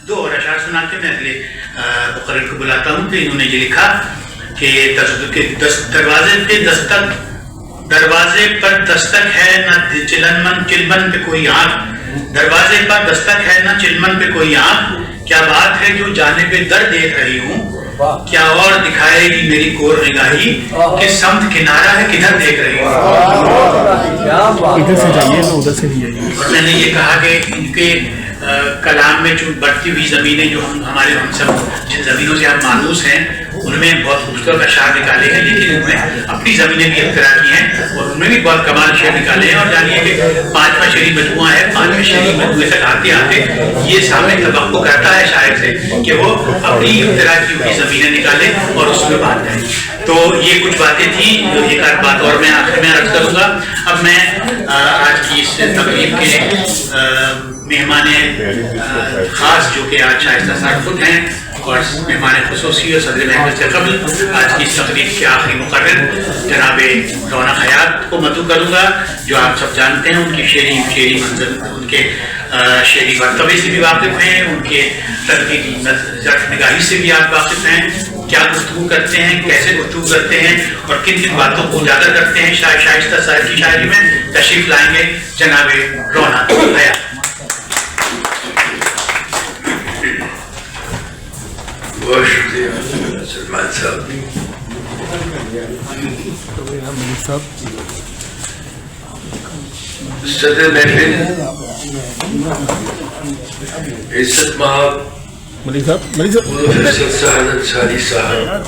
دو اور اشعار سنا کے میں اگلے مقرر کو بلاتا ہوں کہ انہوں نے یہ لکھا کہ دروازے پر دستک ہے نہ چلمن پہ کوئی آنکھ، دروازے پر دستک ہے نہ چلمن پہ کوئی آنکھ، کیا بات ہے جو جانے پہ در دیکھ رہی ہوں، کیا اور دکھائے گی میری کور نگاہی، کس سمت کنارہ ہے کدھر دیکھ رہی ہوں۔ ادھر سے جائیے تو ادھر سے بھی جائیے۔ اور میں نے یہ کہا کہ ان کے کلام میں جو بڑھتی ہوئی زمینیں جو ہم سب جن زمینوں سے ہم مانوس ہیں ان میں بہت خوبصورت اشعار نکالے ہیں، لیکن ان میں اپنی زمینیں بھی اختراع کی ہیں اور ان میں بھی بہت کمال شعر نکالے ہیں۔ اور جانیے کہ 5واں شعری مجموعہ ہے، 5ویں شعری مجموعے تک آتے آتے یہ سامنے توقع کرتا ہے شاعر سے کہ وہ اپنی اختراع کی ہوئی زمینیں نکالے اور اس میں بات کریں۔ تو یہ کچھ باتیں تھیں، ایک آدھ بات اور میں آخر میں عرض کروں گا۔ اب میں آج کی اس تقریب کے مہمان خاص جو کہ آج شائستہ صاحب خود ہیں اور مہمان خصوصی اور صدر محفل سے قبل آج کی اس تقریب کے آخری مقرر جناب رونق حیات کو مدعو کروں گا، جو آپ سب جانتے ہیں، ان کی شعری منظر، ان کے شعری مرتبے سے بھی واقف ہیں، ان کے تنقیدی ظرف نگاہی سے بھی آپ واقف ہیں، کیا گفتگو کرتے ہیں، کیسے گفتگو کرتے ہیں اور کن کن باتوں کو اجاگر کرتے ہیں شائستہ صاحب کی شاعری میں۔ تشریف لائیں گے جناب رونق حیات۔ بہت شکریہ سلمان صاحب۔ صدر محفل عزت مآب فیصل سہل انصاری صاحب،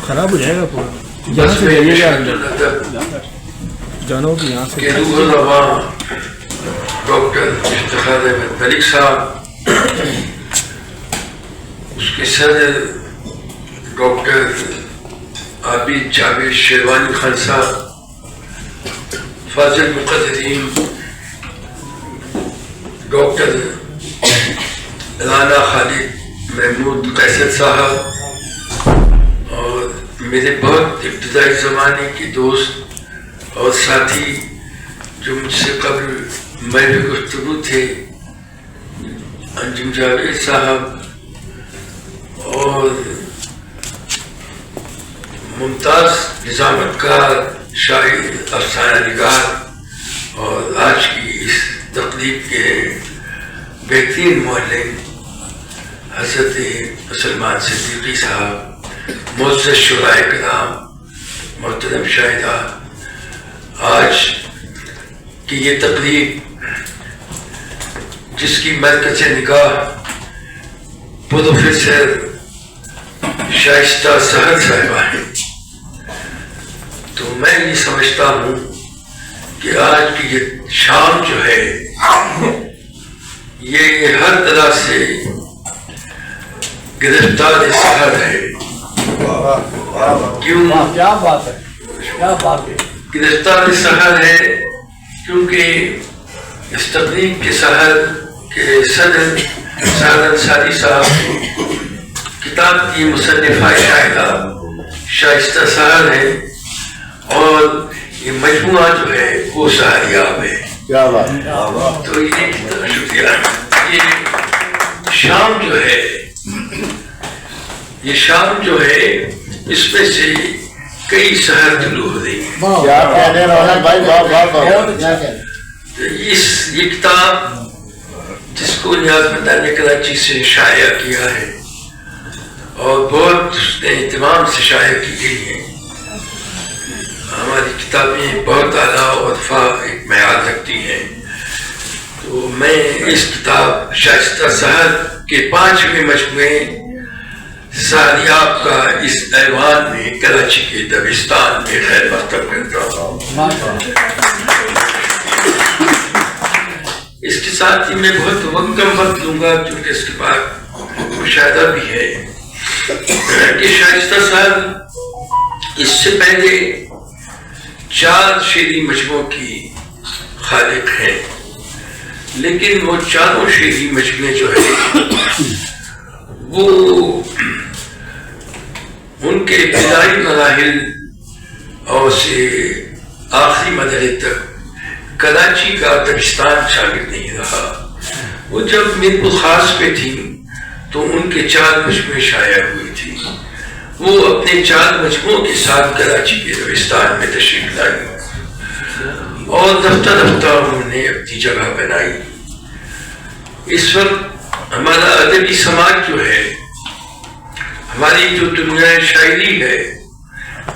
خراب ہو جائے گا پورا کے روح رواں ڈاکٹر افتخار احمد ملک صاحب، اس کے صدر ڈاکٹر عابد جاوید شیروانی خان صاحب، فاضل مقدرین ڈاکٹر رانا خالد محمود قیصر صاحب، اور میرے بہت ابتدائی زمانے کے دوست اور ساتھی جو مجھ سے قبل محفل گفتگو تھے، انجم جاوید صاحب اور ممتاز نظامت کار شاعر افسانہ نگار اور آج کی اس تقریب کے بہترین معلم حضرت سلمان صدیقی صاحب، معزز شرائے کرام، محترم شاہدان، آج کی یہ تقریب جس کی مرکز نگاہ پروفیسر شائستہ صاحب صاحبہ ہے، تو میں یہ سمجھتا ہوں کہ آج کی یہ شام جو ہے یہ ہر طرح سے گرفتار سحر ہے۔ کیوں؟ کیا بات ہے، کیا بات ہے، گرفتار سحر ہے کیونکہ اس تقریب کے سحر کے صدر سہل انصاری صاحب کتاب کی مصنفہ شاعرہ شائستہ سحر ہے اور یہ مجموعہ جو ہے وہ سحریاب ہے۔ کیا بات، تو یہ شکریہ۔ یہ شام جو ہے اس میں سے کئی سحر طلوع ہو رہی ہیں۔ کیا کہہ رہے رونق بھائی، بہت یہ کتاب جس کو نیاز مندان نے کراچی سے شائع کیا ہے اور بہت اہتمام سے شائع کی گئی ہیں۔ ہماری کتابیں بہت اعلیٰ اور ایک معیار رکھتی ہیں، تو میں اس کتاب شائستہ صاحب کے 5ویں مجموعے سحریاب کا اس ایوان میں کراچی کے دبستان میں خیر مقدم کرتا ہوں۔ اس کے ساتھ ہی میں بہت کم وقت دوں گا کیونکہ اس کے بعد مشاہدہ بھی ہے کہ شائستہ صاحب اس سے پہلے 4 شعری مجموعوں کی خالق ہیں، لیکن وہ چاروں شعری مجموعے جو ہیں وہ ان کے ابتدائی مراحل اور سے آخری مرحلے تک کراچی کا دبستان شامل نہیں رہا۔ وہ جب میرپور خاص پہ تھیں تو ان کے 4 مجموعے شائع ہوئی تھی. وہ اپنے 4 مجموعوں کے ساتھ کراچی کے روستان میں تشریف لائی اور دفتہ دفتہ انہوں نے اپنی جگہ بنائی. اس وقت ہمارا ادبی سماج جو ہے، ہماری جو دنیا شاعری ہے،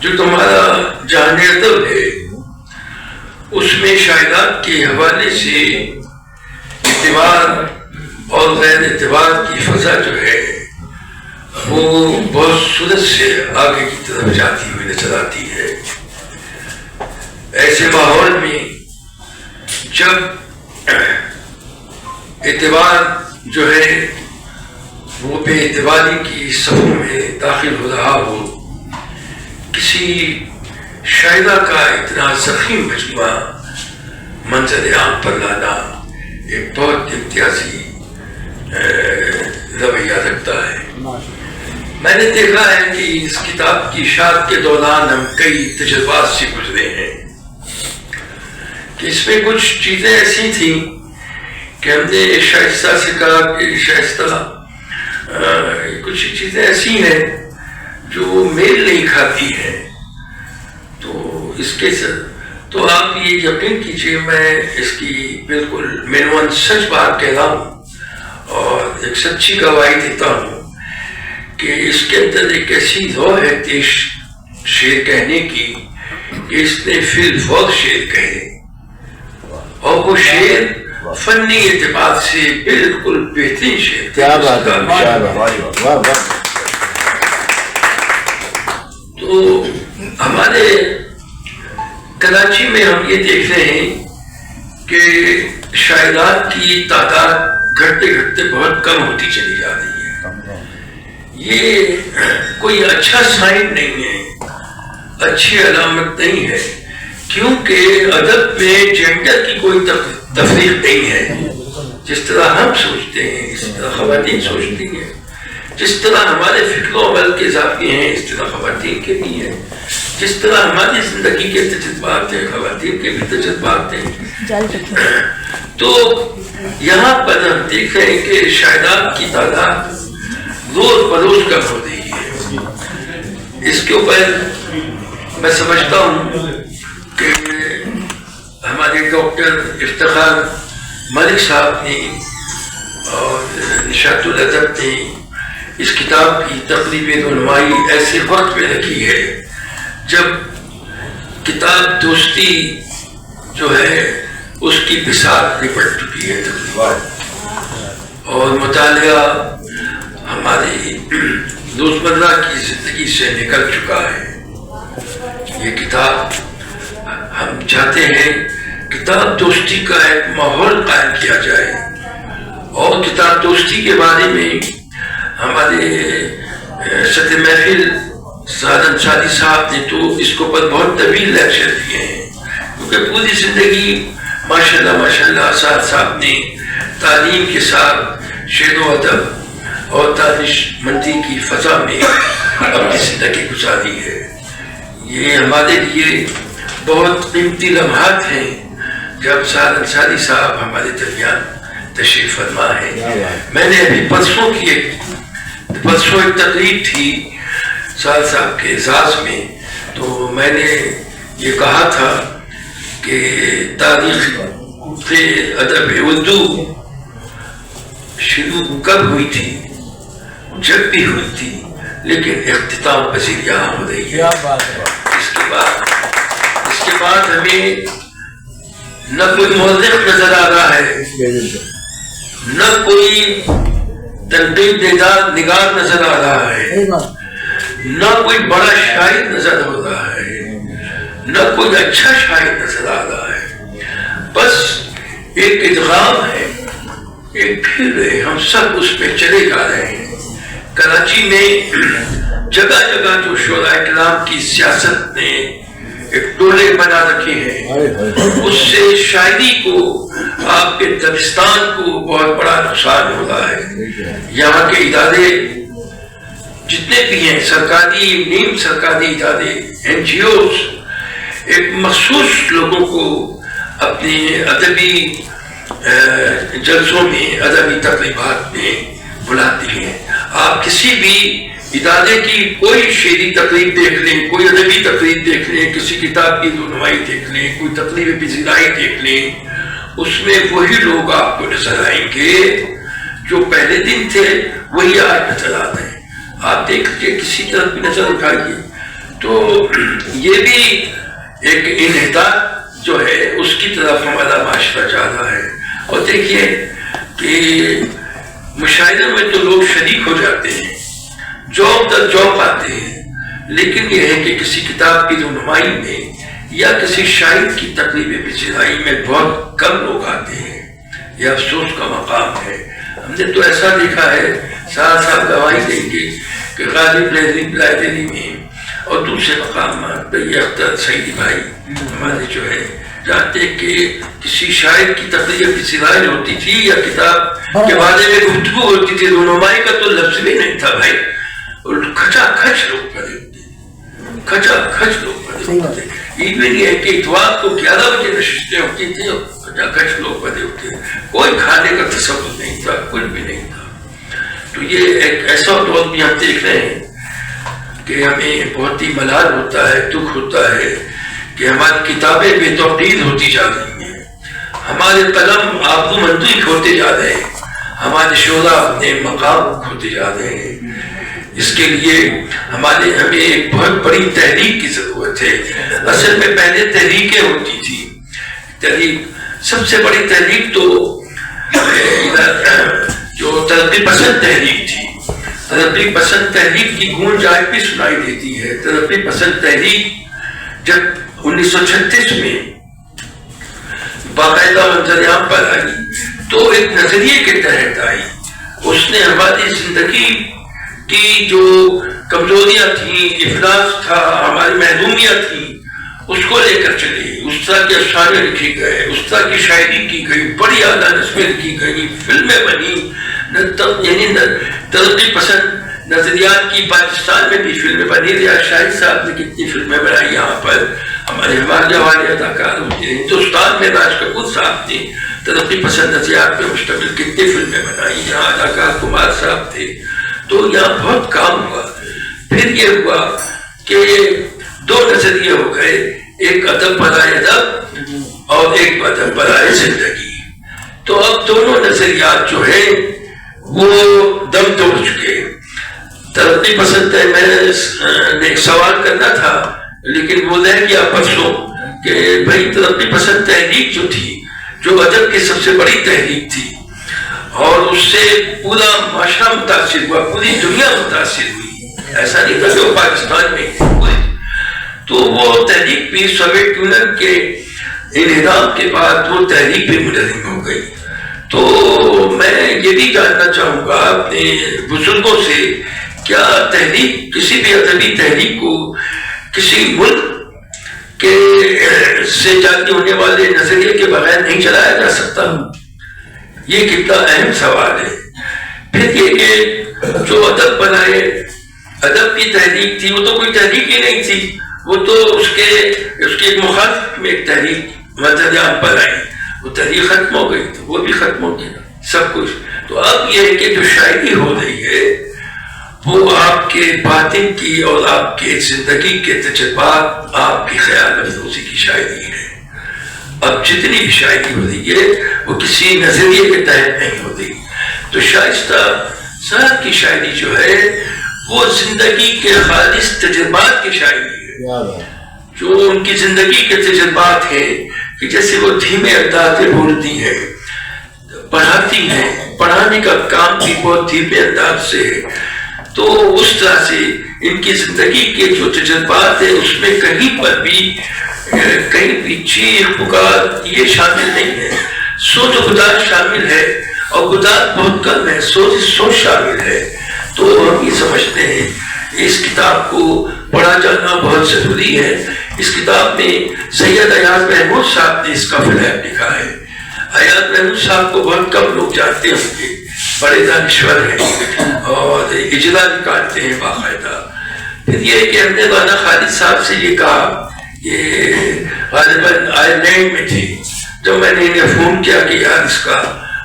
جو تمہارا جہان ادب ہے، اس میں شاعرات کے حوالے سے اعتبار اور غیر اعتبار کی فضا جو ہے وہ بہت سرعت سے آگے کی طرف جاتی ہوئی نظر آتی ہے. ایسے ماحول میں جب اعتبار جو ہے وہ بے اعتباری کی صفوں میں داخل ہو رہا ہو، کسی شاعرہ کا اتنا ضخیم مجموعہ منظر عام پر لانا ایک بہت امتیازی رویہ رکھتا ہے. میں نے دیکھا ہے کہ اس کتاب کی اشاعت کے دوران ہم کئی تجربات سے گزرے ہیں کہ اس میں کچھ چیزیں ایسی تھیں کہ ہم نے شائستہ سے کہا کہ شائستہ کچھ چیزیں ایسی ہیں جو میل نہیں کھاتی ہیں، تو اس کے تو آپ یہ یقین کیجئے میں اس کی بالکل مینوان سچ بات کہہ رہا ہوں اور ایک سچی گواہی دیتا ہوں کہ اس کے اندر ایک ایسی روح ہے تیش شعر کہنے کی کہ اس نے فی الفور شعر کہے اور وہ شعر فنی اعتبار سے بالکل بہترین شعر. کیا بات ہے. تو ہمارے کراچی میں ہم یہ دیکھ رہے ہیں کہ شاعرات کی تعداد گھٹتے گھٹتے بہت کم ہوتی چلی جا رہی ہے. یہ کوئی اچھا سائن نہیں ہے، اچھی علامت نہیں ہے، کیونکہ ادب میں جینڈر کی کوئی تفریق نہیں ہے. جس طرح ہم سوچتے ہیں اس طرح خواتین سوچتی ہیں، جس طرح ہمارے فکر و عمل کے ذاتی ہیں اس طرح خواتین کے بھی ہیں، جس طرح ہماری زندگی کے تجربات ہیں خواتین کے بھی تجربات ہیں. تو یہاں پر ہم دیکھ رہے ہیں کہ شاعرات کی تعداد روز بروز کم ہو رہی ہے. اس کے اوپر میں سمجھتا ہوں کہ ہمارے ڈاکٹر افتخار ملک صاحب نے اور نشاط الادب نے اس کتاب کی تقریب رونمائی ایسے وقت میں رکھی ہے جب کتاب دوستی جو ہے اس کی بساط نپٹ چکی ہے تقریباً، اور مطالعہ ہماری روزمرہ کی زندگی سے نکل چکا ہے. یہ کتاب ہم چاہتے ہیں کتاب دوستی کا ایک ماحول قائم کیا جائے، اور کتاب دوستی کے بارے میں ہمارے صدر محفل سعد انصاری صاحب نے تو اس کے اوپر بہت طویل لیکچر دیے ہیں، کیونکہ پوری زندگی ماشاءاللہ سعد صاحب نے تعلیم کے ساتھ شعر و ادب اور دانش مندی کی فضا میں اپنی زندگی گزاری ہے. یہ ہمارے لیے بہت قیمتی لمحات ہیں جب سعد انصاری صاحب ہمارے درمیان تشریف فرما ہے. میں نے ابھی پرسوں ایک تقریب تھی سعد صاحب کے اعزاز میں، تو میں نے یہ کہا تھا کہ تاریخ ادب اردو شروع کب ہوئی تھی؟ جب بھی ہوئی تھی، لیکن اختتام پذیر یہاں ہو رہی ہے. اس کے بعد ہمیں نہ کوئی مورخ نظر آ رہا ہے، نہ کوئی تنقید نگار نظر آ رہا ہے، نہ کوئی بڑا شاعر نظر ہو رہا ہے، نہ کوئی اچھا شاعر نظر آ رہا ہے. بس ایک ادغام ہے، ایک پھر ہے، ہم سب اس پہ چلے جا رہے ہیں. کراچی میں جگہ جگہ جو شعراء کرام کی سیاست نے ایک ٹولے بنا رکھے ہیں، اس سے شاعری کو، آپ کے دبستان کو بہت بڑا نقصان ہو رہا ہے. یہاں کے ادارے جتنے بھی ہیں، سرکاری نیم سرکاری ادارے، NGOs، ایک مخصوص لوگوں کو اپنے ادبی جلسوں میں، ادبی تقریبات میں بلاتی ہیں. آپ کسی بھی ادارے کی کوئی شعری تقریب دیکھ لیں، کوئی ادبی تقریب دیکھ لیں، کسی کتاب کی رونمائی دیکھ لیں، کوئی تقریب پذیرائی دیکھ لیں، اس میں وہی لوگ آپ کو نظر آئیں گے جو پہلے دن تھے وہی آج نظر آتے ہیں. آپ دیکھ لیجیے، کسی طرف بھی نظر اٹھائیے تو یہ بھی ایک انحطاط جو ہے اس کی طرف ہمارا معاشرہ جا رہا ہے. اور دیکھیے کہ مشاعرے میں تو لوگ شریک ہو جاتے ہیں، جوب در جوب آتے ہیں، لیکن یہ ہے کہ کسی کتاب کی رونمائی میں یا کسی شاعر کی تقریب پذیرائی میں بہت کم لوگ آتے ہیں. یہ افسوس کا مقام ہے. ہم نے تو ایسا دیکھا ہے، صاحب گواہی دیں گے کہ غالب لائبریری میں اور دوسرے مقامات پہ یہ اختر سعیدی بھائی ہمارے جو ہے جانتے کہ کسی شاعر کی تقریر پذیرائی ہوتی تھی یا کتاب کے بارے میں گفتگو ہوتی تھی، رونمائی کا تو لفظ بھی نہیں تھا بھائی. کھچا کھچ لوگ پڑے ہوتے، کھچا کھچ لوگ پڑے ہوتے. ایون یہ ہے کہ اتوار کو 11 بجے نشستیں ہوتی تھیں اور کھچا کھچ لوگ پڑے ہوتے، کوئی کھانے کا تصور نہیں تھا، کچھ بھی نہیں تھا. تو یہ ایک ایسا دور بھی ہم دیکھ رہے ہیں کہ ہمیں بہت ہی ملال ہوتا ہے، دکھ ہوتا ہے کہ ہماری کتابیں بے توقیر ہوتی جا رہی ہیں، ہمارے قلم آبرو مندی کھوتے جا رہے ہیں، ہمارے شعراء اپنے مقام کھوتے جا رہے ہیں. اس کے لیے ہمیں ایک بہت بڑی تحریک کی ضرورت ہے. اصل میں پہلے تحریکیں ہوتی تھی. تحریک سب سے بڑی تحریک تو جو ترقی پسند تحریک تھی. ترقی پسند تحریک کی گونج آج بھی سنائی دیتی ہے. ترقی پسند تحریک جب 1936 میں باقاعدہ منظر عام پر آئی تو ایک نظریے کے تحت آئی. اس نے ہماری زندگی کی جو کمزوریاں تھیں، افلاس تھا، ہماری محرومیاں تھیں، اس کو لے کر چلی. اس طرح کے افسانے لکھی گئے، اس طرح کی شاعری کی گئی، بڑی اعلیٰ نظمیں لکھی گئی، فلمیں بنی. یعنی ترقی پسند نظریات کی پاکستان میں بھی فلمیں بنی. ریاض شاہد صاحب نے کتنی فلمیں بنائی یہاں پر. ہمارے والے اداکار ہوتے ہیں. ہندوستان میں راج کپور صاحب نے ترقی پسند نظریات پہ مشتمل کتنی فلمیں بنائی. یہاں اداکار کمار صاحب تھے. تو یہاں بہت کام ہوا. پھر یہ ہوا کہ دو نظریے ہو گئے، ایک ادب برائے ادب اور ایک ادب برائے زندگی. تو اب دونوں نظریات جو ہیں وہ دم توڑ چکے. ترقی پسند ہے، میں نے ایک سوال کرنا تھا لیکن وہ رہ گیا پرسوں کہ بھائی ترقی پسند تحریک جو تھی، جو ادب کی سب سے بڑی تحریک تھی اور اس سے پورا معاشرہ متاثر ہوا، پوری دنیا متاثر ہوئی، ایسا نہیں تھا کہ وہ پاکستان میں ہوئی. تو وہ تحریک بھی سوویت یونین کے انہدام کے بعد وہ تحریک بھی منہدم ہو گئی. تو میں یہ بھی جاننا چاہوں گا اپنے بزرگوں سے، کیا تحریک، کسی بھی ادبی تحریک کو کسی ملک کے سے جاتی ہونے والے نظریے کے بغیر نہیں چلایا جا سکتا؟ یہ کتنا اہم سوال ہے. پھر یہ کہ جو ادب بنائے، ادب کی تحریک تھی، وہ تو کوئی تحریک ہی نہیں تھی، وہ تو اس کے مخالف میں ایک تحریک منظر عام پر آئی. وہ تحریک ختم ہو گئی تو وہ بھی ختم ہو گیا سب کچھ. تو اب یہ ہے کہ جو شاعری ہو رہی ہے وہ آپ کے باطن کی اور آپ کے زندگی کے تجربات، آپ کی خیال افروزی کی شاعری ہے. اب جتنی بھی شاعری ہو رہی ہے وہ کسی نظریے کے تحت نہیں ہو رہی. تو شائستہ صاحب کی شاعری جو ہے وہ زندگی کے خالص تجربات کی شاعری ہے، جو ان کی زندگی کے تجربات ہیں کہ جیسے وہ دھیمے انداز میں بولتی ہیں، پڑھاتی ہیں، پڑھانے کا کام بھی بہت دھیمے انداز سے ہے. تو اس طرح سے ان کی زندگی کے جو تجربات ہیں اس میں کہیں پر بھی چیخ پکار یہ شامل نہیں ہے. سوچ و گدار شامل ہے اور گدار بہت کم ہے، سوچ شامل ہے. تو ہم یہ سمجھتے ہیں اس کتاب کو پڑھا جانا بہت ضروری ہے. اس کتاب میں سید ایاز محمود صاحب نے اس کا فلم لکھا ہے. ایاز محمود صاحب کو بہت کم لوگ جانتے ہوں گے، بڑے دانشور ہیں اور اجرا نکالتے ہیں باقاعدہ. پھر یہ کہ ہم نے رانا خالد صاحب سے یہ کہا، یہ غالباً آئرلینڈ میں تھے، جب میں نے انہیں فون کیا کہ یار اس کا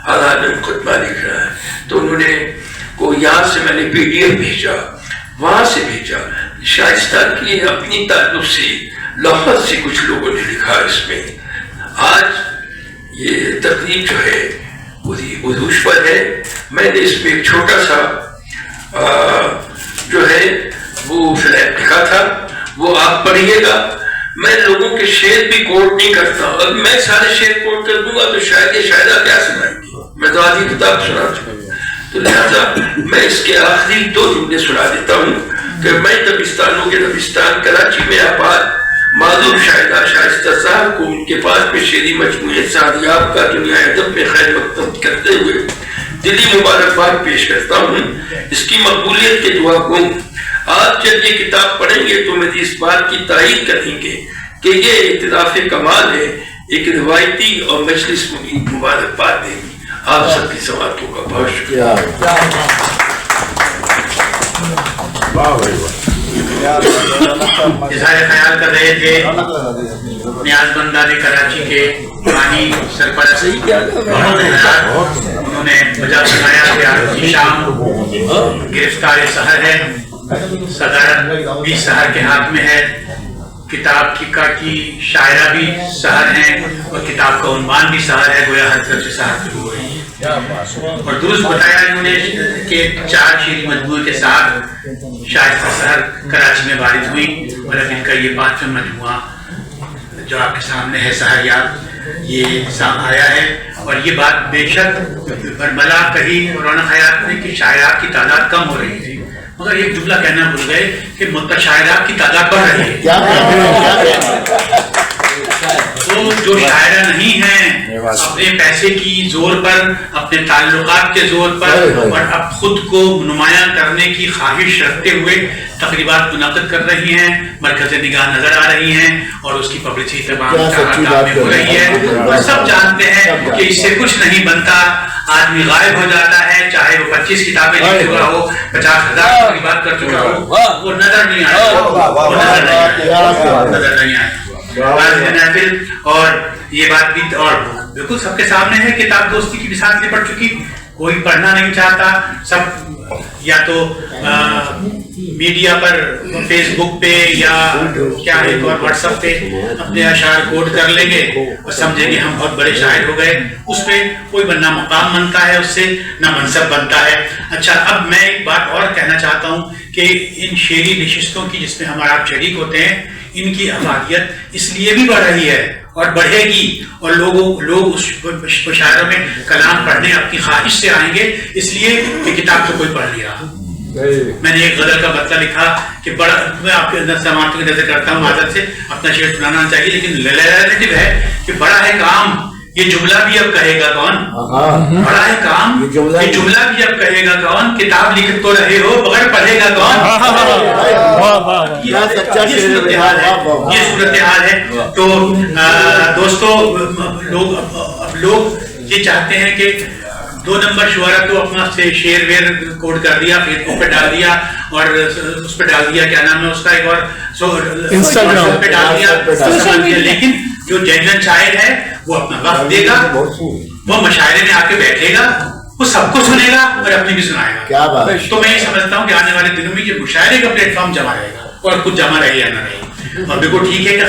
حالات میں مقدمہ لکھ رہا ہے، تو انہوں نے کو یہاں سے میں نے PDF بھیجا، وہاں سے بھیجا، شائستہ کی اپنی تعلق سے لفظ سے کچھ لوگوں نے لکھا اس میں. آج یہ تقریب جو ہے عروج پر ہے. میں نے اس میں ایک چھوٹا سا جو ہے وہ فلیپ لکھا تھا، وہ آپ پڑھیے گا. میں لوگوں کے شعر بھی کوٹ نہیں کرتا، اور میں سارے شعر کوٹ کر دوں گا تو شاید یہ شاعرہ کیا سنائیں گے، میں تو آدھی کتاب سنا چکا ہوں. تو لہٰذا میں اس کے آخری 2 جملے سنا دیتا ہوں کہ میں دبستانوں کے دبستان کراچی میں آباد معذور شاعرہ شائستہ صاحب کو ان کے پاس میں شعری مجموعے سعدیاب کا دنیا ادب میں خیر مقدم کرتے ہوئے دلی مبارکباد پیش کرتا ہوں. اس کی مقبولیت کے دعا کو آپ جب یہ کتاب پڑھیں گے تو میری اس بات کی تائید کریں گے کہ یہ اعتراف کمال ہے، ایک روایتی اور مجلس مبارکباد ہے. آپ سب کی سماعتوں کا بہت شکریہ. اظہار خیال کر رہے تھے نیاز بندہ نے کراچی کے پرانی سرپرست، انہوں نے بجا سنایا کہ آج کی شام گرفتار سحر ہے، صدارت بھی سحر کے ہاتھ میں ہے، کتاب کی شاعرہ بھی سحر ہیں اور کتاب کا عنوان بھی سحر ہے، گویا ہر طرف سے سحر شروع ہو رہی ہے. اور درست بتایا انہوں نے کہ 4 شعری مجموعے کے ساتھ شائستہ سحر کراچی میں وارد ہوئی، اور اب ان کا یہ 5واں مجموعہ جو آپ کے سامنے ہے سحریات، یہ سامنے آیا ہے. اور یہ بات بے شک برملا کہی رونق حیات نے کہ شاعرات کی تعداد کم ہو رہی تھی، مگر ایک جملہ کہنا بھول گئے کہ متشاعرات کی تعداد بڑھ رہی ہے. تو جو شاعرہ نہیں ہیں اپنے پیسے کی زور پر، اپنے تعلقات کے زور پر اور اب خود کو نمایاں کرنے کی خواہش رکھتے ہوئے تقریبات منعقد کر رہی ہیں، مرکز نگاہ نظر آ رہی ہیں اور اس کی پبلسٹی تمام میں ہو رہی ہے. اور سب جانتے ہیں کہ اس سے کچھ نہیں بنتا، آدمی غائب ہو جاتا ہے، چاہے وہ 25 کتابیں لکھ چکا ہو، 50,000 تقریبات کر چکا ہو، وہ نظر نہیں آئے. اور یہ بات بھی اور بالکل سب کے سامنے ہے، کتاب دوستی کی بساط سے پڑھ چکی، کوئی پڑھنا نہیں چاہتا، سب یا تو میڈیا پر فیس بک پہ یا کیا ہے اور واٹس ایپ پہ اپنے اشعار کوٹ کر لیں گے اور سمجھیں گے ہم بہت بڑے شاعر ہو گئے. اس پہ کوئی نہ مقام بنتا ہے، اس سے نہ منصب بنتا ہے. اچھا، اب میں ایک بات اور کہنا چاہتا ہوں کہ ان شعری نشستوں کی جس میں ہمارا آپ شریک ہوتے ہیں، ان کی افادیت اس لیے بھی بڑھ رہی ہے اور بڑھے گی، اور لوگ اس شاعروں میں کلام پڑھنے اپنی خواہش سے آئیں گے، اس لیے کہ کتاب تو کوئی پڑھ نہیں رہا. میں نے ایک غزل کا بدلہ لکھا کہ بڑا، میں آپ کے اندر سماعتوں کی نظر کرتا ہوں، معذرت سے اپنا شعر سنانا چاہیے، لیکن ریلیٹو ہے کہ بڑا ہے کام، یہ جملہ بھی اب کہے گا کون؟ بڑا ہے کام، یہ جملہ بھی اب کہے گا کون؟ کتاب لکھ تو رہے ہو بغیر پڑھے گا کون؟ یہ صورتحال ہے. تو دوستو، لوگ یہ چاہتے ہیں کہ 2 نمبر شعرا تو اپنا سے شعر ویر کوڈ کر دیا، فیس بک پہ ڈال دیا اور اس پہ ڈال دیا، کیا نام ہے اس کا، ایک اور انسٹاگرام پہ ڈال دیا. لیکن جو جینوین شاعر ہے وہ اپنا وقت دے گا، وہ مشاعرے میں آ کے بیٹھے گا، وہ سب کو سنے گا اور اپنی بھی سنائے گا. تو میں یہ سمجھتا ہوں کہ آنے والے دنوں میں یہ مشاعرے کا پلیٹ فارم جمع رہے گا، اور کچھ جمع رہے یا نہ رہے. اور بالکل ٹھیک ہے کہ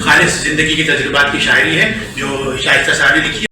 خالص زندگی کے تجربات کی شاعری ہے جو شائستہ صاحب نے لکھی.